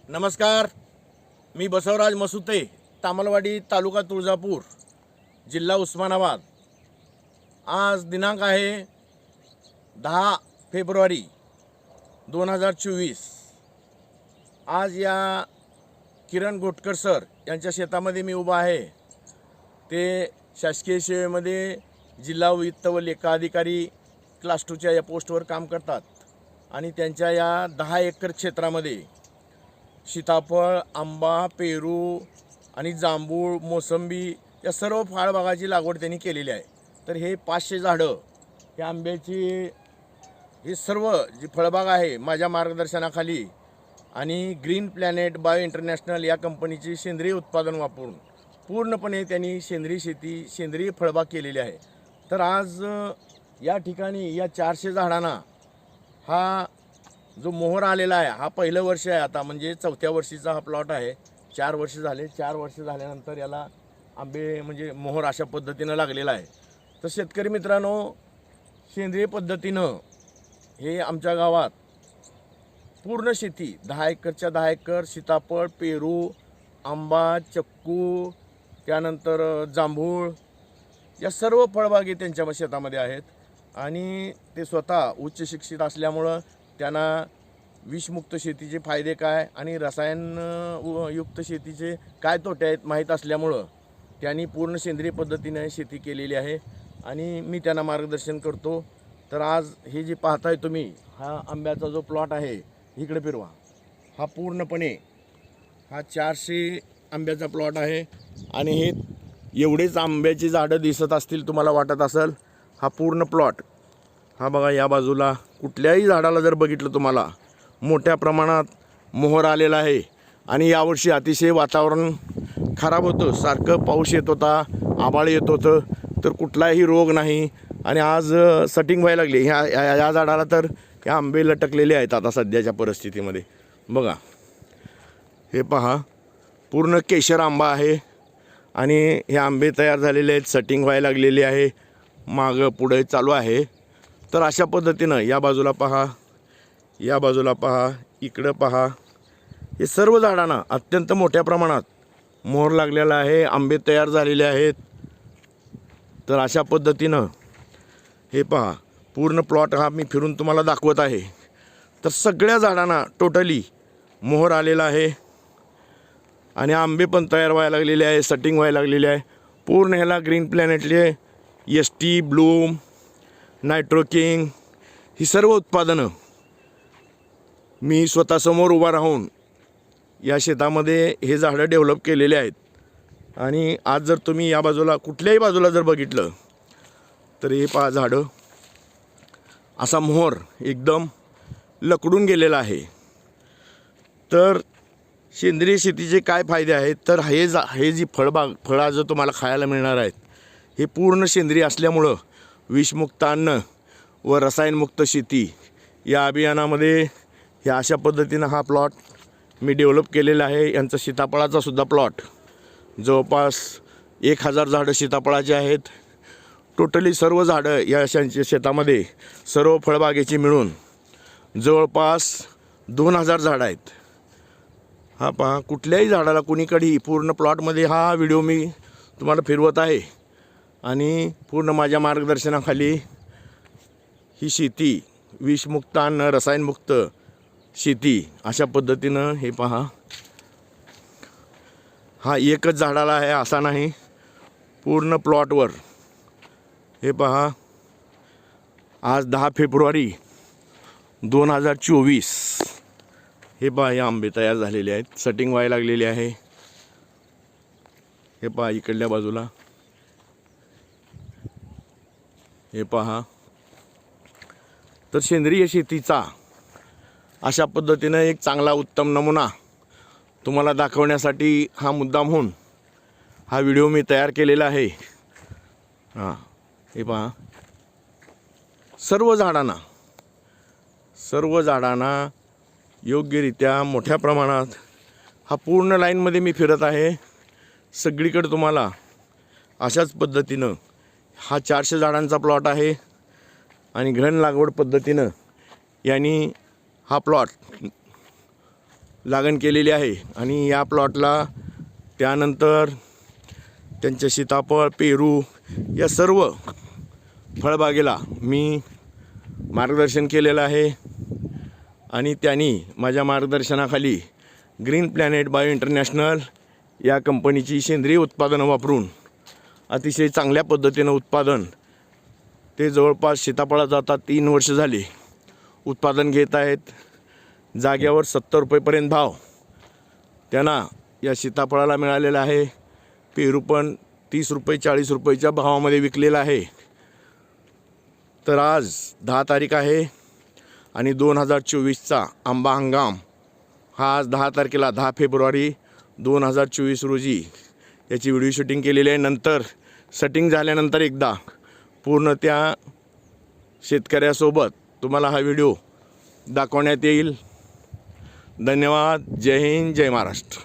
नमस्कार, मी बसवराज मसुते, तामलवाडी, तालुका तुळजापूर, जिल्हा उस्मानाबाद। आज दिनांक आहे 10 फेब्रुवारी 2024। आज या किरण घोटकर सर यांच्या शेतामध्ये मी उभा आहे। ते शासकीय सेवेमध्ये जिल्हा वित्त व लेखा अधिकारी क्लास 2च्या या पोस्टवर काम करतात आणि त्यांच्या या 10 एकर क्षेत्रामध्ये सीताफळ, आंबा, पेरू आणि जांभूळ, मोसंबी या सर्व फळबागाची लागवड त्यांनी केलेली आहे। तर हे 500 झाडं या आंब्याची, हे सर्व जी फळबाग आहे माझ्या मार्गदर्शनाखाली आणि ग्रीन प्लॅनेट बायो इंटरनॅशनल या कंपनीची सेंद्रिय उत्पादन वापरून पूर्णपणे त्यांनी सेंद्रिय शेती, सेंद्रिय फळबाग केलेली आहे। तर आज या ठिकाणी या 400 झाडांना हा जो मोहर आलेला आहे, हा पहिलं वर्ष आहे आता, म्हणजे 4थ्या वर्षीचा हा प्लॉट आहे। 4 वर्ष झाले, 4 वर्ष झाल्यानंतर याला आंबे म्हणजे मोहर अशा पद्धतीनं लागलेला आहे। तर शेतकरी मित्रांनो, सेंद्रिय पद्धतीनं हे आमच्या गावात पूर्ण शेती 10 एकरच्या 10 एकर सीताफळ, पेरू, आंबा, चक्कू, त्यानंतर जांभूळ या सर्व फळबागी त्यांच्या शेतामध्ये आहेत। आणि ते स्वतः उच्च शिक्षित असल्यामुळं त्यांना विषमुक्त शेतीचे फायदे काय आणि रसायन युक्त शेतीचे काय तोटे आहेत माहीत असल्यामुळं त्यांनी पूर्ण सेंद्रिय पद्धतीने शेती केलेली आहे आणि मी त्यांना मार्गदर्शन करतो। तर आज हे जे पाहताय तुम्ही, हा आंब्याचा जो प्लॉट आहे, इकडे फिरवा, हा पूर्णपणे हा 400 आंब्याचा प्लॉट आहे आणि हे एवढेच आंब्याची झाडं दिसत असतील तुम्हाला वाटत असेल। हा पूर्ण प्लॉट, हा बघा, या बाजूला कुठल्याही झाडाला जर बघितलं तुम्हाला मोठ्या प्रमाणात मोहर आलेला आहे। आणि यावर्षी अतिशय वातावरण खराब होतं, सारखं पाऊस येत होता, आभाळ येत होतं, तर कुठलाही रोग नाही। आणि आज सटिंग व्हायला लागली या झाडाला, तर हे आंबे लटकलेले आहेत आता सध्याच्या परिस्थितीमध्ये। बघा, हे पहा, पूर्ण केशर आंबा आहे आणि हे आंबे तयार झालेले आहेत, सटिंग व्हायला लागलेली आहे, मागं पुढे चालू आहे। तर अशा पद्धतीनं या बाजूला पहा, या बाजूला पहा, इकडं पहा, हे सर्व झाडांना अत्यंत मोठ्या प्रमाणात मोहर लागलेला आहे, आंबे तयार झालेले आहेत। तर अशा पद्धतीनं हे पहा, पूर्ण प्लॉट हा मी फिरून तुम्हाला दाखवत आहे। तर सगळ्या झाडांना टोटली मोहर आलेला आहे आणि आंबे पण तयार व्हायला लागलेले आहे, सटिंग व्हायला लागलेले आहे। पूर्ण ह्याला ग्रीन प्लॅनेटले ST ब्लूम, नायट्रोकिंग ही सर्व उत्पादनं मी स्वतःसमोर उभा राहून या शेतामध्ये हे झाडं डेव्हलप केलेले आहेत। आणि आज जर तुम्ही या बाजूला कुठल्याही बाजूला जर बघितलं तर हे पहा, झाडं असा मोहर एकदम लकडून गेलेला आहे। तर सेंद्रिय शेतीचे काय फायदे आहेत, तर हे जी फळं जो तुम्हाला खायला मिळणार आहेत, हे पूर्ण सेंद्रिय असल्यामुळं विषमुक्त अन्न व रसायनमुक्त शेती या अभियानामध्ये हे अशा पद्धतीनं हा प्लॉट मी डेव्हलप केलेला आहे। यांचा सीताफळाचा सुद्धा प्लॉट जवळपास 1000 झाडं सीताफळाचे आहेत। टोटली सर्व झाडं या शेतामध्ये सर्व फळबागेची मिळून जवळपास 2000 झाडं आहेत। हा पहा, कुठल्याही झाडाला कुणीकडेही पूर्ण प्लॉटमध्ये हा व्हिडिओ मी तुम्हाला फिरवत आहे आणि पूर्ण माझ्या मार्गदर्शनाखाली ही शेती विषमुक्त अन्न, रसायनमुक्त शेती अशा पद्धतीनं हे पहा, हा एकच झाडाला आहे असा नाही, पूर्ण प्लॉटवर हे पहा। आज 10 फेब्रुवारी 2024 हे पहा, हे आंबे तयार झालेले आहेत, सटिंग व्हायला लागलेली आहे। हे पहा, इकडल्या बाजूला हे पहा। तर सेंद्रिय शेतीचा अशा पद्धतीनं एक चांगला उत्तम नमुना तुम्हाला दाखवण्यासाठी हा मुद्दामहून हा व्हिडिओ मी तयार केलेला आहे। हां, हे पहा, सर्व झाडांना योग्यरित्या मोठ्या प्रमाणात हा पूर्ण लाईनमध्ये मी फिरत आहे। सगळीकडे तुम्हाला अशाच पद्धतीनं हा 400 झाडांचा प्लॉट आहे आणि घन लागवड पद्धतीनं यांनी हा प्लॉट लागण केलेली आहे आणि या प्लॉटला त्यानंतर त्यांच्या सीताफळ, पेरू या सर्व फळबागेला मी मार्गदर्शन केलेलं आहे आणि त्यांनी माझ्या मार्गदर्शनाखाली ग्रीन प्लॅनेट बायो इंटरनॅशनल या कंपनीची सेंद्रिय उत्पादनं वापरून अतिशय चांगल्या पद्धतीनं उत्पादन ते जवळपास सीताफळाचं आता 3 वर्ष झाली उत्पादन घेत आहेत. जाग्यावर 70 रुपयेपर्यंत भाव त्यांना या सीताफळाला मिळालेला आहे. पेरू पण 30 रुपये 40 रुपयेच्या भावामध्ये विकलेला आहे. तर आज 10 तारीख आहे आणि 2024चा आंबा हंगाम हा आज 10 तारखेला 10 फेब्रुवारी 2024 रोजी याची व्हिडिओ शूटिंग केलेली आहे. नंतर सेटिंग झाल्यानंतर एकदा पूर्ण त्या शेतकऱ्यासोबत तुम्हाला हा व्हिडिओ दाखवण्यात येईल. धन्यवाद. जय हिंद, जय महाराष्ट्र.